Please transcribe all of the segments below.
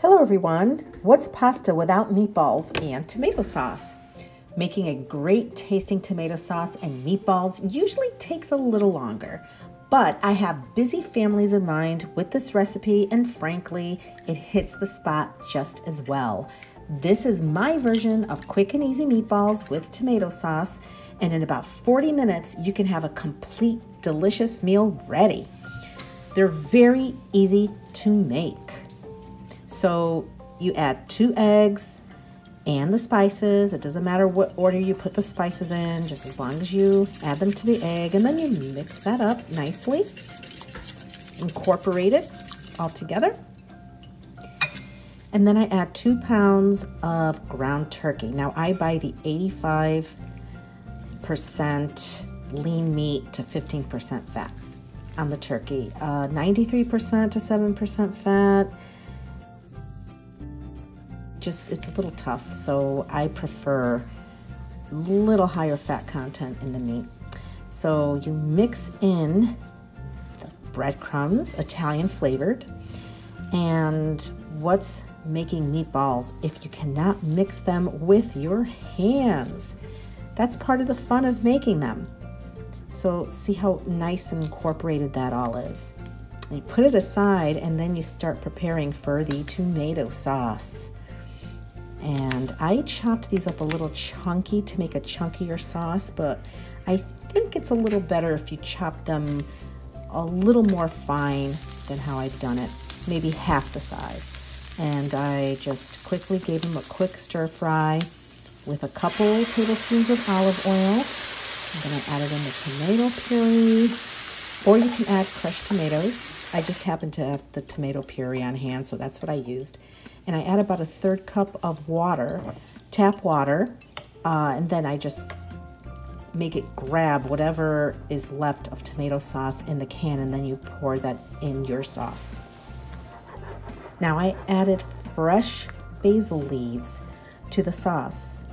Hello everyone! What's pasta without meatballs and tomato sauce? Making a great tasting tomato sauce and meatballs usually takes a little longer, but I have busy families in mind with this recipe, and frankly, it hits the spot just as well. This is my version of quick and easy meatballs with tomato sauce, and in about 40 minutes, you can have a complete delicious meal ready. They're very easy to make. So you add 2 eggs and the spices. It doesn't matter what order you put the spices in, just as long as you add them to the egg, and then you mix that up nicely, incorporate it all together. And then I add 2 pounds of ground turkey. Now I buy the 85% lean meat to 15% fat on the turkey, 93% to 7% fat. It's a little tough, so I prefer a little higher fat content in the meat. So you mix in the breadcrumbs, Italian flavored, and what's making meatballs if you cannot mix them with your hands? That's part of the fun of making them. So see how nice and incorporated that all is. You put it aside, and then you start preparing for the tomato sauce. And I chopped these up a little chunky to make a chunkier sauce, but I think it's a little better if you chop them a little more fine than how I've done it, maybe half the size. And I just quickly gave them a quick stir fry with a couple tablespoons of olive oil. And then I added in the tomato puree, or you can add crushed tomatoes. I just happen to have the tomato puree on hand, so that's what I used. And I add about a 1/3 cup of water, tap water, and then I just make it grab whatever is left of tomato sauce in the can, and then you pour that in your sauce. Now I added fresh basil leaves to the sauce.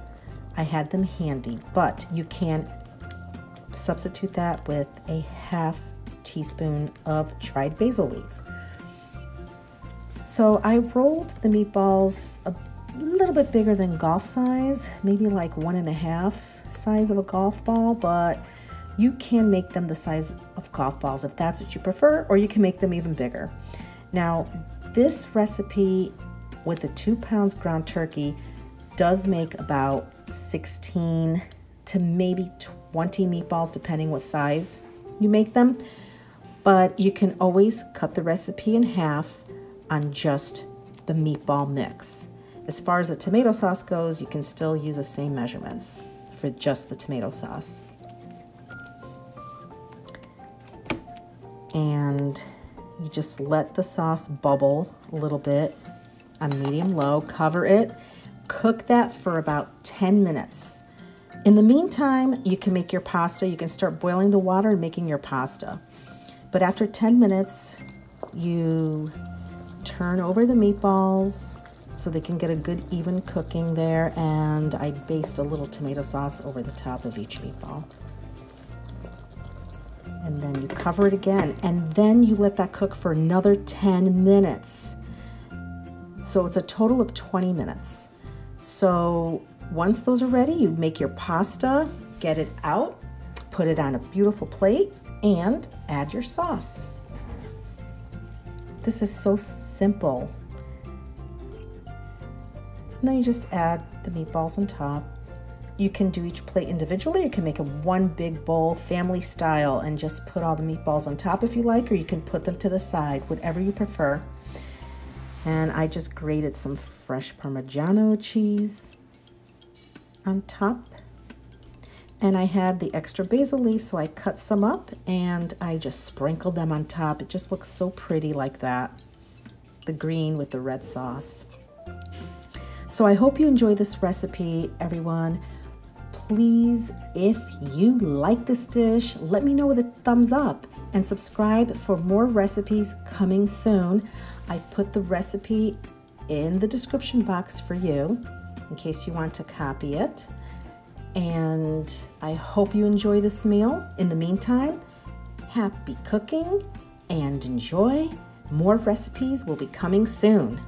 I had them handy, but you can substitute that with a 1/2 teaspoon of dried basil leaves. So I rolled the meatballs a little bit bigger than golf size, maybe like 1.5 size of a golf ball, but you can make them the size of golf balls if that's what you prefer, or you can make them even bigger. Now, this recipe with the 2 pounds ground turkey does make about 16 to maybe 20 meatballs, depending what size you make them, but you can always cut the recipe in half on just the meatball mix. As far as the tomato sauce goes, you can still use the same measurements for just the tomato sauce. And you just let the sauce bubble a little bit on medium-low, cover it, cook that for about 10 minutes. In the meantime, you can make your pasta. You can start boiling the water and making your pasta. But after 10 minutes, you turn over the meatballs so they can get a good even cooking there, and I basted a little tomato sauce over the top of each meatball. And then you cover it again, and then you let that cook for another 10 minutes. So it's a total of 20 minutes. So once those are ready, you make your pasta, get it out, put it on a beautiful plate, and add your sauce. This is so simple. And then you just add the meatballs on top. You can do each plate individually. You can make it one big bowl, family style, and just put all the meatballs on top if you like, or you can put them to the side, whatever you prefer. And I just grated some fresh Parmesan cheese on top. And I had the extra basil leaves, so I cut some up and I just sprinkled them on top. It just looks so pretty like that. The green with the red sauce. So I hope you enjoy this recipe, everyone. Please, if you like this dish, let me know with a thumbs up and subscribe for more recipes coming soon. I've put the recipe in the description box for you in case you want to copy it. And I hope you enjoy this meal. In the meantime, happy cooking and enjoy. More recipes will be coming soon.